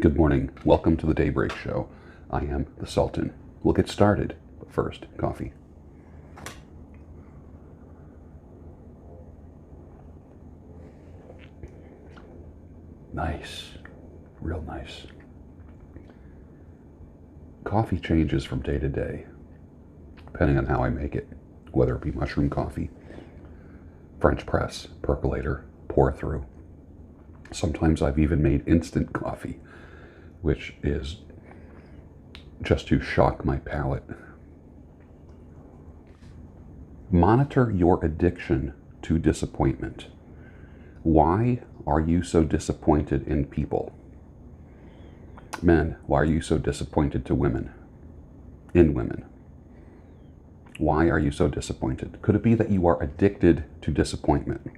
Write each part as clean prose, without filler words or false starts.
Good morning. Welcome to the Daybreak Show. I am the Sultan. We'll get started, but first, coffee. Nice. Real nice. Coffee changes from day to day, depending on how I make it, whether it be mushroom coffee, French press, percolator, pour through. Sometimes I've even made instant coffee, which is just to shock my palate. Monitor your addiction to disappointment. Why are you so disappointed in people? Men, why are you so disappointed in women? Why are you so disappointed? Could it be that you are addicted to disappointment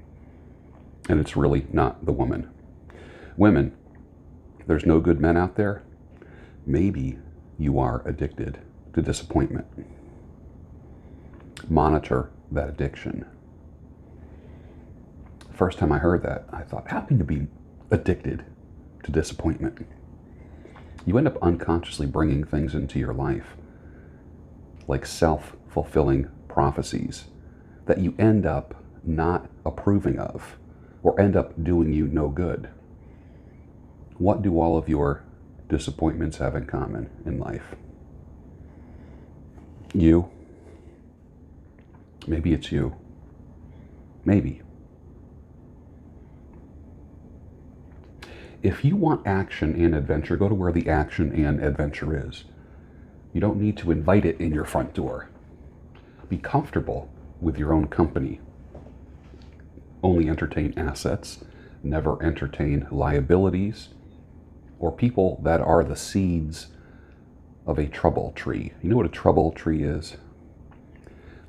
and it's really not the woman? Women, there's no good men out there. Maybe you are addicted to disappointment. Monitor that addiction. First time I heard that, I thought, how can you be addicted to disappointment? You end up unconsciously bringing things into your life, like self-fulfilling prophecies, that you end up not approving of, or end up doing you no good. What do all of your disappointments have in common in life? You. Maybe it's you. Maybe. If you want action and adventure, go to where the action and adventure is. You don't need to invite it in your front door. Be comfortable with your own company. Only entertain assets. Never entertain liabilities or people that are the seeds of a trouble tree. You know what a trouble tree is?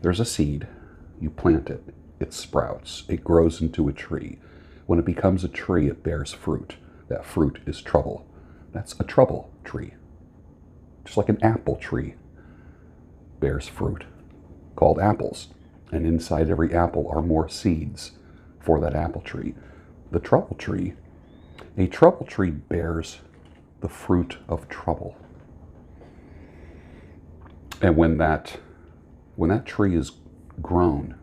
There's a seed, you plant it, it sprouts, it grows into a tree. When it becomes a tree, it bears fruit. That fruit is trouble. That's a trouble tree. Just like an apple tree bears fruit called apples. And inside every apple are more seeds for that apple tree. The trouble tree, a trouble tree bears the fruit of trouble. And when that tree is grown,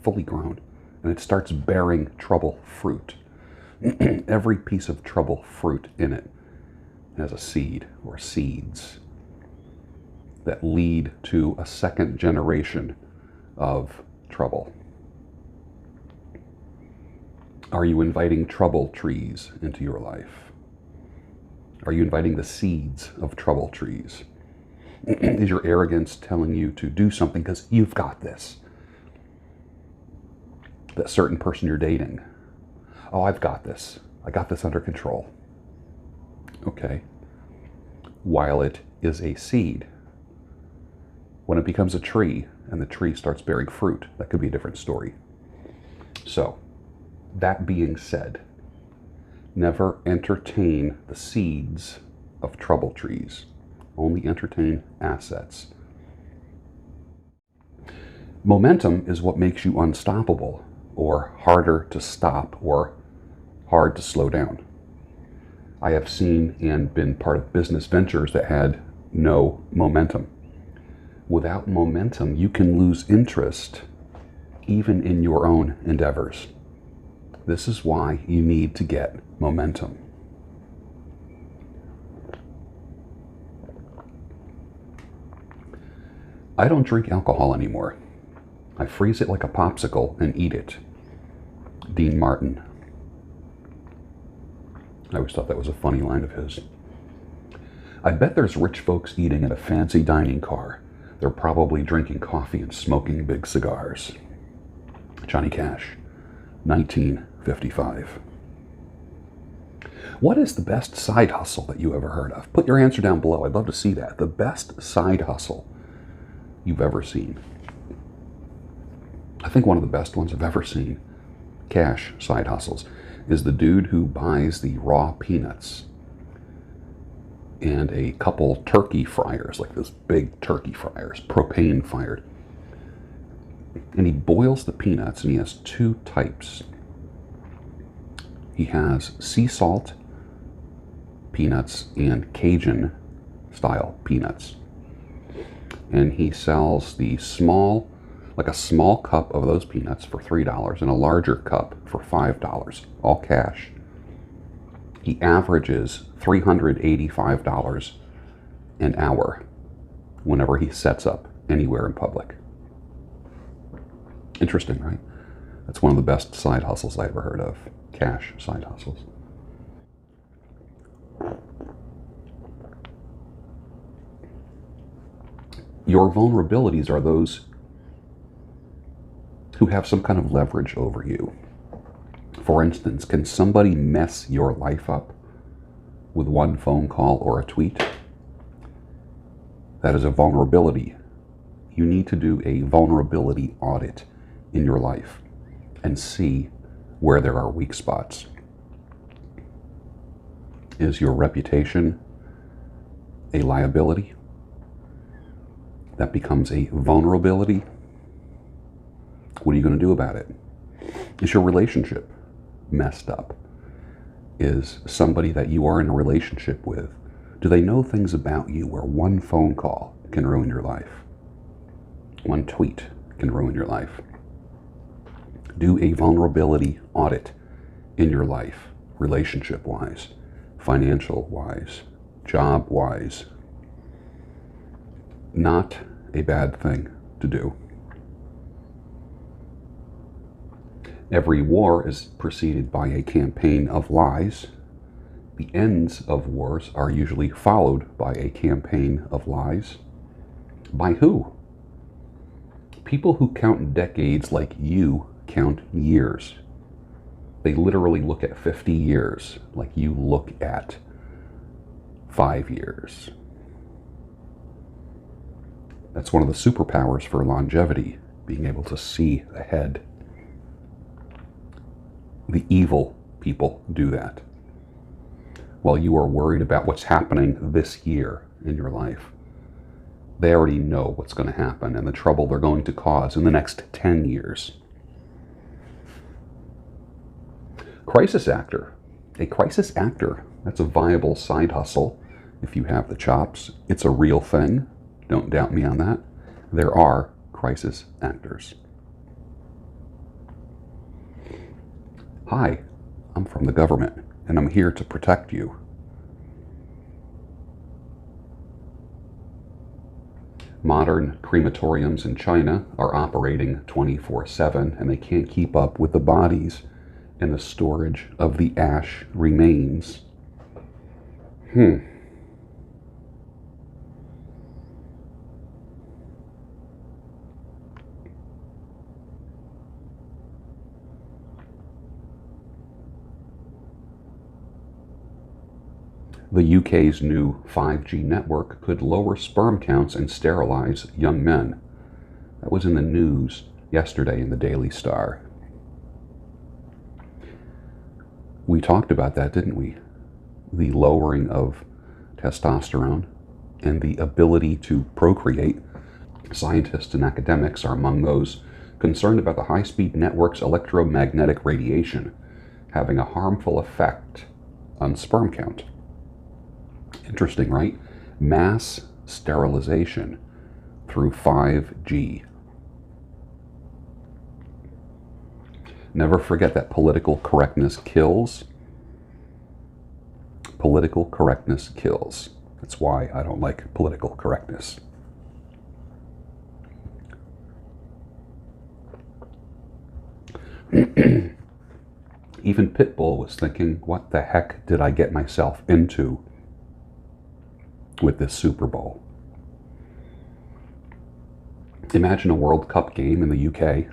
fully grown, and it starts bearing trouble fruit, every piece of trouble fruit in it has a seed or seeds that lead to a second generation of trouble. Are you inviting trouble trees into your life? Are you inviting the seeds of trouble trees? Is your arrogance telling you to do something because you've got this? That certain person you're dating, oh, I've got this. I got this under control. Okay. While it is a seed, when it becomes a tree and the tree starts bearing fruit, that could be a different story. So, that being said, never entertain the seeds of trouble trees. Only entertain assets. Momentum is what makes you unstoppable, or harder to stop, or hard to slow down. I have seen and been part of business ventures that had no momentum. Without momentum, you can lose interest even in your own endeavors. This is why you need to get momentum. I don't drink alcohol anymore. I freeze it like a popsicle and eat it. Dean Martin. I always thought that was a funny line of his. I bet there's rich folks eating in a fancy dining car. They're probably drinking coffee and smoking big cigars. Johnny Cash, 1955. What is the best side hustle that you ever heard of? Put your answer down below. I'd love to see that. The best side hustle you've ever seen. I think one of the best ones I've ever seen, cash side hustles, is the dude who buys the raw peanuts and a couple turkey fryers, like those big turkey fryers, propane fired. And he boils the peanuts, and he has two types. He has sea salt peanuts and Cajun style peanuts. And he sells the small, like a small cup of those peanuts for $3 and a larger cup for $5, all cash. He averages $385 an hour whenever he sets up anywhere in public. Interesting, right? That's one of the best side hustles I ever heard of. Cash side hustles. Your vulnerabilities are those who have some kind of leverage over you. For instance, can somebody mess your life up with one phone call or a tweet? That is a vulnerability. You need to do a vulnerability audit in your life and see where there are weak spots. Is your reputation a liability that becomes a vulnerability? What are you going to do about it? Is your relationship messed up? Is somebody that you are in a relationship with, do they know things about you where one phone call can ruin your life? One tweet can ruin your life. Do a vulnerability audit in your life, relationship-wise, financial-wise, job-wise. Not a bad thing to do. Every war is preceded by a campaign of lies. The ends of wars are usually followed by a campaign of lies. By who? People who count decades like you count years. They literally look at 50 years like you look at 5 years. That's one of the superpowers for longevity, being able to see ahead. The evil people do that. While you are worried about what's happening this year in your life, they already know what's going to happen and the trouble they're going to cause in the next 10 years. Crisis actor. A crisis actor, that's a viable side hustle if you have the chops. It's a real thing. Don't doubt me on that. There are crisis actors. Hi, I'm from the government, and I'm here to protect you. Modern crematoriums in China are operating 24/7, and they can't keep up with the bodies and the storage of the ash remains. The UK's new 5G network could lower sperm counts and sterilize young men. That was in the news yesterday in the Daily Star. We talked about that, didn't we? The lowering of testosterone and the ability to procreate. Scientists and academics are among those concerned about the high-speed network's electromagnetic radiation having a harmful effect on sperm count. Interesting, right? Mass sterilization through 5G. Never forget that political correctness kills. Political correctness kills. That's why I don't like political correctness. Even Pitbull was thinking, what the heck did I get myself into with this Super Bowl? Imagine a World Cup game in the UK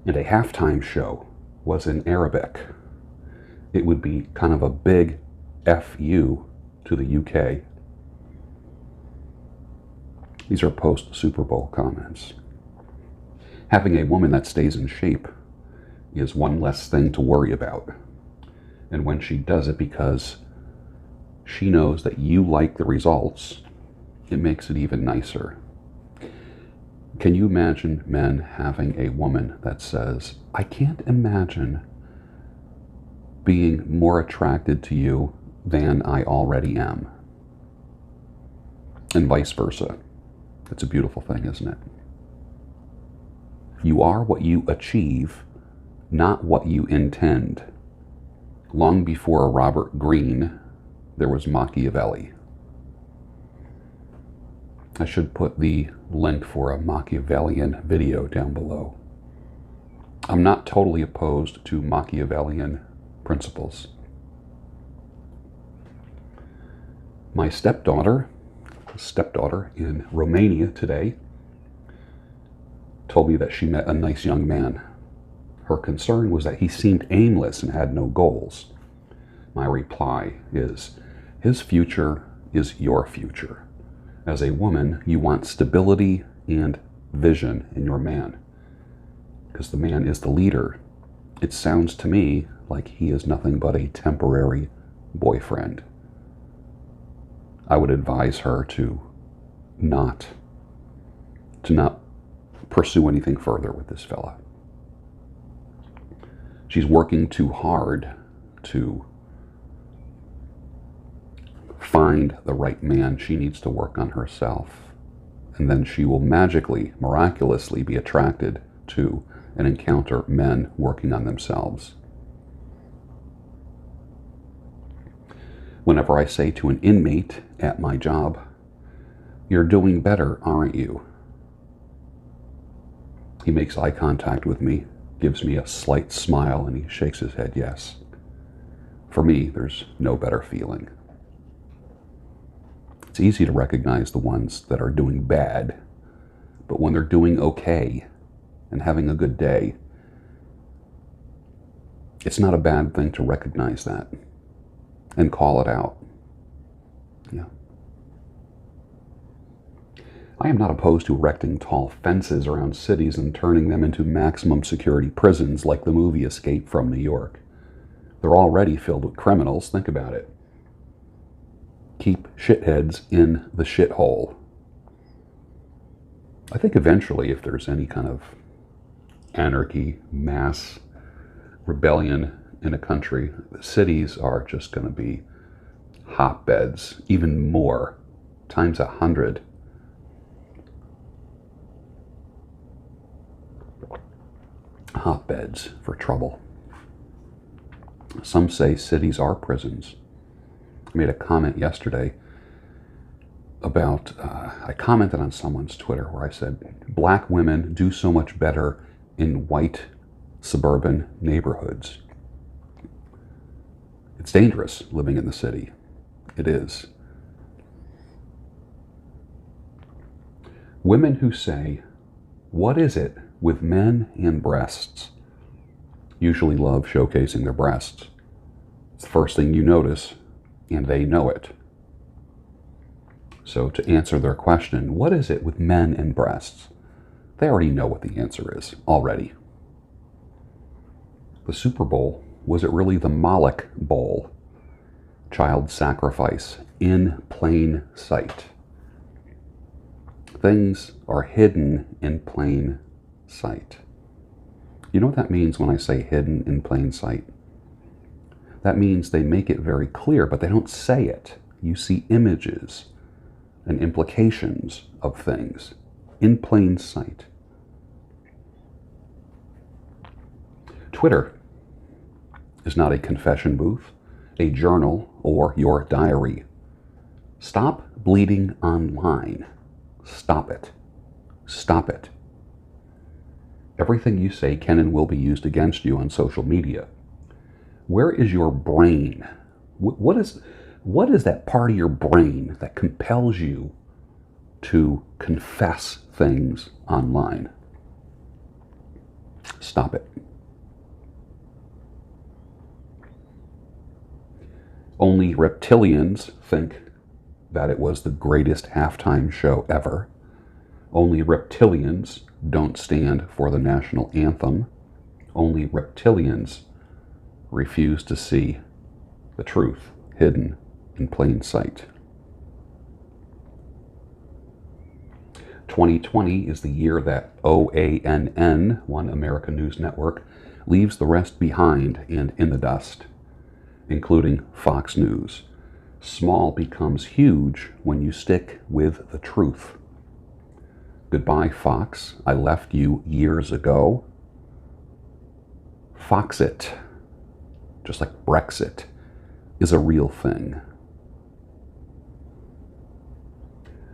and a halftime show was in Arabic. It would be kind of a big FU to the UK. These are post-Super Bowl comments. Having a woman that stays in shape is one less thing to worry about. And when she does it because she knows that you like the results, it makes it even nicer. Can you imagine men having a woman that says, I can't imagine being more attracted to you than I already am. And vice versa. It's a beautiful thing, isn't it? You are what you achieve, not what you intend. Long before Robert Greene, there was Machiavelli. I should put the link for a Machiavellian video down below. I'm not totally opposed to Machiavellian principles. My stepdaughter in Romania today told me that she met a nice young man. Her concern was that he seemed aimless and had no goals. My reply is, his future is your future. As a woman, you want stability and vision in your man, because the man is the leader. It sounds to me like he is nothing but a temporary boyfriend. I would advise her to not pursue anything further with this fella. She's working too hard to find the right man. She needs to work on herself, and then she will magically, miraculously be attracted to and encounter men working on themselves. Whenever I say to an inmate at my job, "You're doing better, aren't you?" He makes eye contact with me, gives me a slight smile, and he shakes his head yes. For me, there's no better feeling. It's easy to recognize the ones that are doing bad, but when they're doing okay and having a good day, it's not a bad thing to recognize that and call it out. Yeah. I am not opposed to erecting tall fences around cities and turning them into maximum security prisons like the movie Escape from New York. They're already filled with criminals. Think about it. Keep shitheads in the shithole. I think eventually, if there's any kind of anarchy, mass rebellion in a country, the cities are just going to be hotbeds, even more, times 100. Hotbeds for trouble. Some say cities are prisons. I made a comment yesterday about, I commented on someone's Twitter where I said, black women do so much better in white suburban neighborhoods. It's dangerous living in the city. It is. Women who say, "What is it with men and breasts?" usually love showcasing their breasts. It's the first thing you notice, and they know it. So to answer their question, what is it with men and breasts? They already know what the answer is, already. The Super Bowl, was it really the Moloch Bowl? Child sacrifice in plain sight. Things are hidden in plain sight. You know what that means when I say hidden in plain sight? That means they make it very clear, but they don't say it. You see images and implications of things in plain sight. Twitter is not a confession booth, a journal, or your diary. Stop bleeding online. Stop it. Stop it. Everything you say can and will be used against you on social media. Where is your brain? What is that part of your brain that compels you to confess things online? Stop it. Only reptilians think that it was the greatest halftime show ever. Only reptilians don't stand for the national anthem. Only reptilians refuse to see the truth hidden in plain sight. 2020 is the year that OANN, One American News Network, leaves the rest behind and in the dust, including Fox News, Small becomes huge when you stick with the truth. Goodbye, Fox. I left you years ago. Foxit, just like Brexit, is a real thing.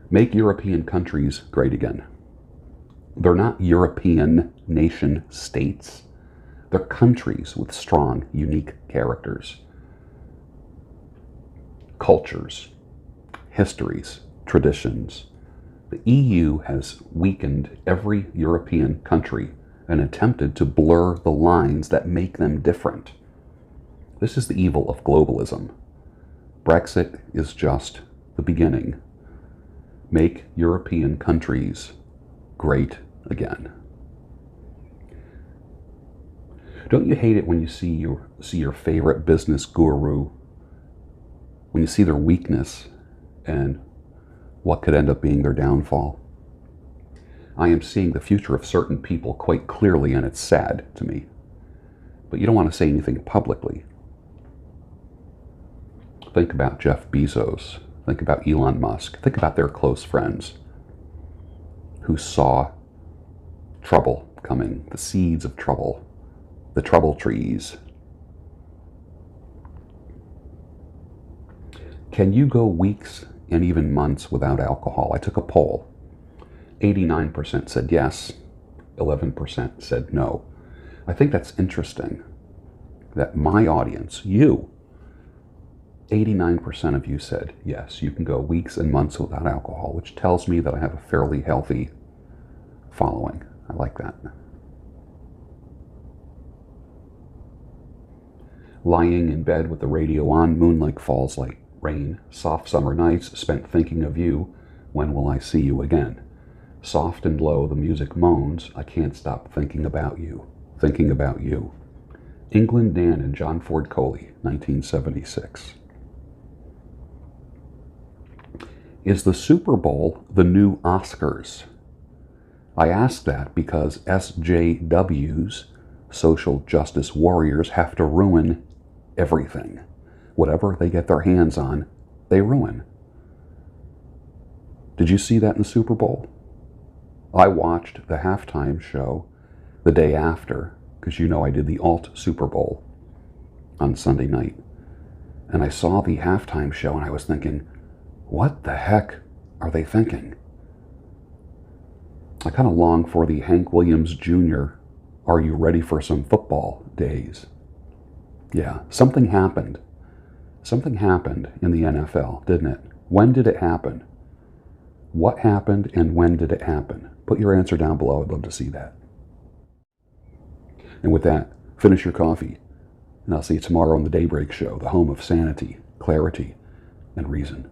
Make European countries great again. They're not European nation states. They're countries with strong, unique characters, cultures, histories, traditions. The EU has weakened every European country and attempted to blur the lines that make them different. This is the evil of globalism. Brexit is just the beginning. Make European countries great again. Don't you hate it when you see your favorite business guru, when you see their weakness and what could end up being their downfall? I am seeing the future of certain people quite clearly, and it's sad to me. But you don't want to say anything publicly. Think about Jeff Bezos. Think about Elon Musk. Think about their close friends who saw trouble coming, the seeds of trouble, the trouble trees. Can you go weeks and even months without alcohol? I took a poll. 89% said yes, 11% said no. I think that's interesting that my audience, you, 89% of you said yes, you can go weeks and months without alcohol, which tells me that I have a fairly healthy following. I like that. Lying in bed with the radio on, moonlight falls like rain, soft summer nights spent thinking of you, when will I see you again? Soft and low the music moans, I can't stop thinking about you, thinking about you. England Dan and John Ford Coley, 1976. Is the Super Bowl the new Oscars? I ask that because SJWs, social justice warriors, have to ruin everything. Whatever they get their hands on, they ruin. Did you see that in the Super Bowl? I watched the halftime show the day after, because you know I did the alt Super Bowl on Sunday night. And I saw the halftime show and I was thinking, what the heck are they thinking? I kind of long for the Hank Williams Jr. Are you ready for some football days? Yeah, something happened. Something happened in the NFL, didn't it? When did it happen? What happened and when did it happen? Put your answer down below. I'd love to see that. And with that, finish your coffee. And I'll see you tomorrow on the Daybreak Show, the home of sanity, clarity, and reason.